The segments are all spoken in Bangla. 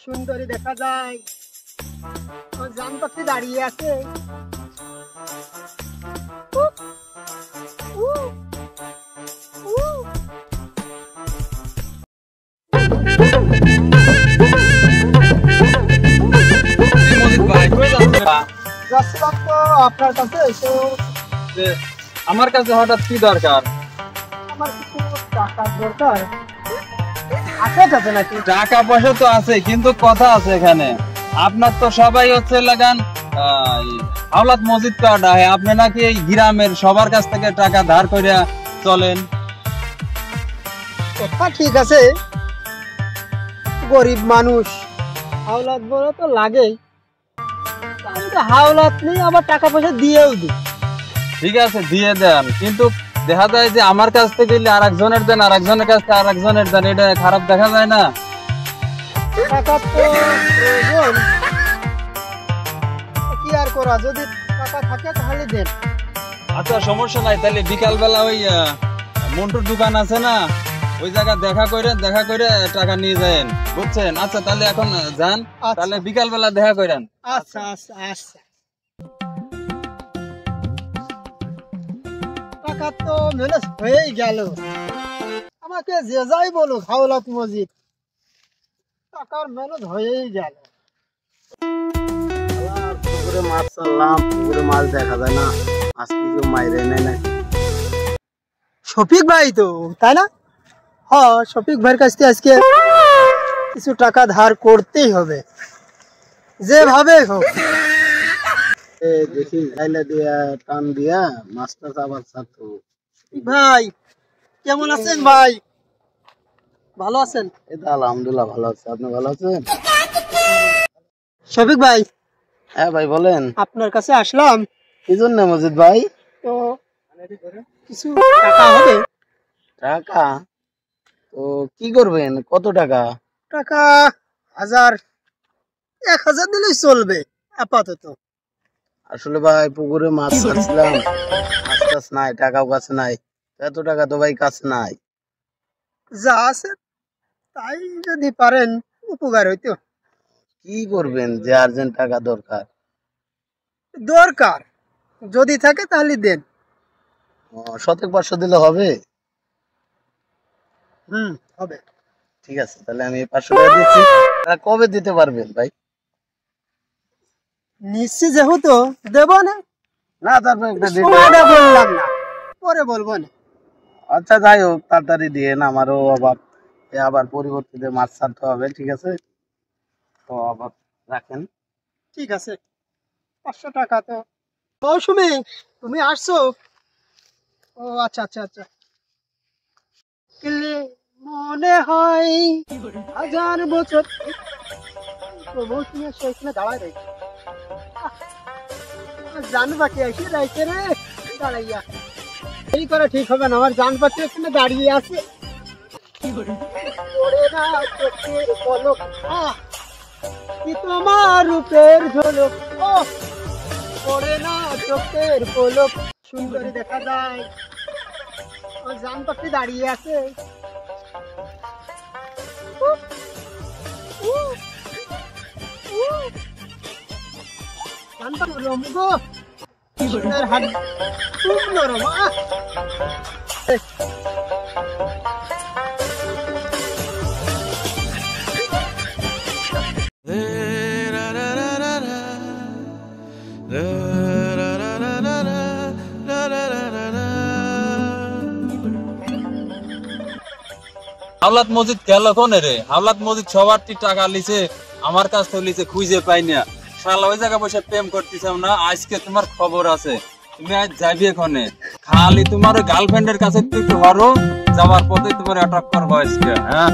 সুন্দরী দেখা যায়, জান পাখি দাঁড়িয়ে আছে। আপনার কাছে আমার কাছে হঠাৎ কি দরকার? আমার কিছু টাকার দরকার আছে নাকি? টাকা পয়সা তো আছে, কিন্তু কথা আছে এখানে। আপনার তো সবাই হচ্ছে লাগান হাওলাত মসজিদ কার্ড, আপনি নাকি এই গ্রামের সবার কাছ থেকে টাকা ধার করে চলেন। কথা ঠিক আছে, গরিব মানুষ, হাওলাত বড় তো লাগেই। আমি তো হাওলাত নেই, আবার টাকা পয়সা দিয়েও দিই। ঠিক আছে, দিয়ে দেন, কিন্তু দেখা যায় যে আমার কাছ থেকে আর একজনের দেন, আর একজনের কাছ থেকে আর একজনের দেন, এটা খারাপ দেখা যায় না? টাকা তো প্রয়োজন, কি আর করা, যদি টাকা থাকে তাহলে দেন। আচ্ছা, সমস্যা নাই, তাহলে বিকাল বেলা ওই মন্টুর দোকান আছে না, ওই জায়গা দেখা করে টাকা নিয়ে যান, বুঝছেন? আচ্ছা, তাহলে এখন যান, তাহলে বিকাল বেলা দেখা করেন। আচ্ছা আচ্ছা আচ্ছা। টাকা তো ম্যানেজ হয়েই গেল, আমাকে যে যাই বলুক হাওলাত মসজিদ, টাকার ম্যানেজ হয়েই গেল। পুকুরে মাছ ছাড়লাম, পুকুরে মাছ দেখা যায় না, আজ কিছু মাইরে নেয় না। শফিক ভাই তো, তাই না? হ্যাঁ, শফিক ভাইয়ের কাছ থেকে আজকে কিছু টাকা ধার করতেই হবে, যেভাবে হোক। দেখি গাইলে দিয়া টান দিয়া মাছটা আবার ছাড়তো। ভাই কেমন আছেন? ভাই ভালো আছেন? এটা আলহামদুলিল্লাহ ভালো আছে, আপনি ভালো আছেন? শফিক ভাই, হ্যাঁ ভাই বলেন। আপনার কাছে আসলাম কি জন্য মজিদ ভাই? তো কিছু টাকা হবে। টাকা? তো কি করবেন, কত টাকা? টাকা 1000 দিলেই চলবে আপাতত। আসলে ভাই পুকুরে মাছ ছাড়ছিলাম, মাছ টাছ নাই, টাকাও কাছে নাই, এত টাকা তো ভাই কাছে নাই। যা আছে তাই যদি পারেন উপকার হইতো। কি করবেন যে আর্জেন্ট টাকা দরকার? দরকার যদি থাকে তাহলে দেন। 100-500 দিলে হবে? হবে। ঠিক আছে, তাহলে আমি 500 টাকা দিচ্ছি। কবে দিতে পারবেন ভাই? নিশ্চয় যেহেতু দেব না। না তারপর একটা দিন বললাম না, পরে বলবো না। আচ্ছা যাই হোক, তাড়াতাড়ি দিয়ে না, আমারও আবার পরিবর্তিতে মাছ ছাড়তে হবে। ঠিক আছে, তো আবার রাখেন। ঠিক আছে, 500 টাকা তো। মৌসুমি, তুমি আসছো? ও আচ্ছা আচ্ছা আচ্ছা। মনে হয় 1000 বছর মৌসুমি সেখানে দাঁড়ায় রয়েছে। জান পাখি এসে রয়েছে রে দাঁড়াইয়া। এই করে ঠিক হবে না, আমার জান পাখি এখানে দাঁড়িয়ে আছে। কি তোমার রূপের ঝলক, পড়ে না চোখের পলক। সুন্দরী দেখা যায়, আমার জান পাখি দাঁড়িয়ে আছে। জান পাখি নরম গো, কৃষ্ণের হাত খুব নরম। হাওলাত মসজিদ গেল কোনে রে? হাওলাত মসজিদ সবার টাকা লিছে, আমার কাছ থেকে লিছে, খুঁজে পাই না। শালা ওই জায়গা বসে প্রেম করতেছাও না, আজকে তোমার খবর আছে। তুমি আজ যাবি এখানে, খালি তোমার ওই গার্লফ্রেন্ডের কাছে তুই একটু হরো, যাওয়ার পথে তোমার অ্যাটাক করবো আজকে। হ্যাঁ,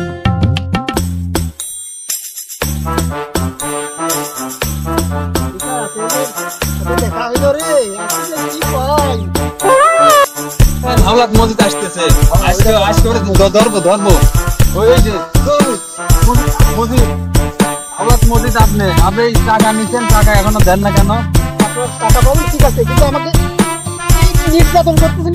হাওলাত মসজিদ আসতেছে, আজকে ধরবো। ওই যে মসজিদ, হাওলাত মসজিদ, আপনি টাকা নিচ্ছেন, টাকা এখনো দেন না কেন? টাকা পাবেন ঠিক আছে, কিন্তু আমাকে নির্যাতন করতেছেন।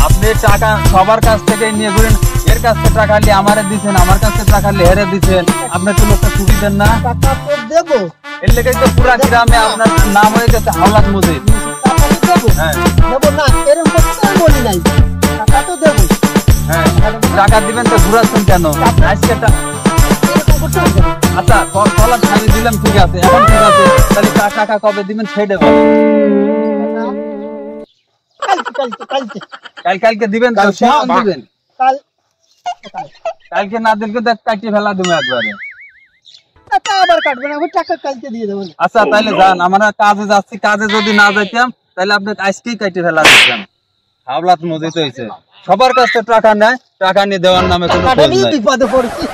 আপনি টাকা সবার কাছ থেকে নিয়ে ঘুরেন, এর কাছে টাকা নিয়ে আমারে দিছেন, আমার কাছে টাকা নিয়ে হেরে দিছেন, আপনার তো লোকটা ছুটি দেন না? টাকা তো দেবো, এর লেগে তো পুরা গ্রামে আপনার নাম হয়ে গেছে হাওলাত মজিদ। টাকা তো দেবো, হ্যাঁ দেবো না এরকম তো বলি নাই, টাকা তো দেবো। হ্যাঁ, টাকা দিবেন তো ঘুরাচ্ছেন কেন? আজকে এরকম করতে হবে না। আচ্ছা কলার ছাড়ি দিলাম, ঠিক আছে, এখন ঠিক আছে, তাহলে টাকা কবে দিবেন সেটা বলেন। কালকে কালকে কালকে কালকে দিবেন তো? কখন দিবেন? কাল কাল। কালকে না দিলে কিন্তু কাটিয়ে ফেলা দেবো একবারে। টাকা আবার কাটবে না, ওই টাকা কালকে দিয়ে দেবো। আচ্ছা তাইলে যান, আমরা কাজে যাচ্ছি, কাজে যদি না যাইতাম তাহলে আপনি আজকেই কাটিয়ে ফেলা দিতাম। হাওলাত মজিদ হয়েছে, সবার কাছে টাকা নেয়, টাকা নিয়ে দেওয়ার নামে কোনো টাকাটা খোঁজ নিয়ে নাই। বিপদে পড়েছি।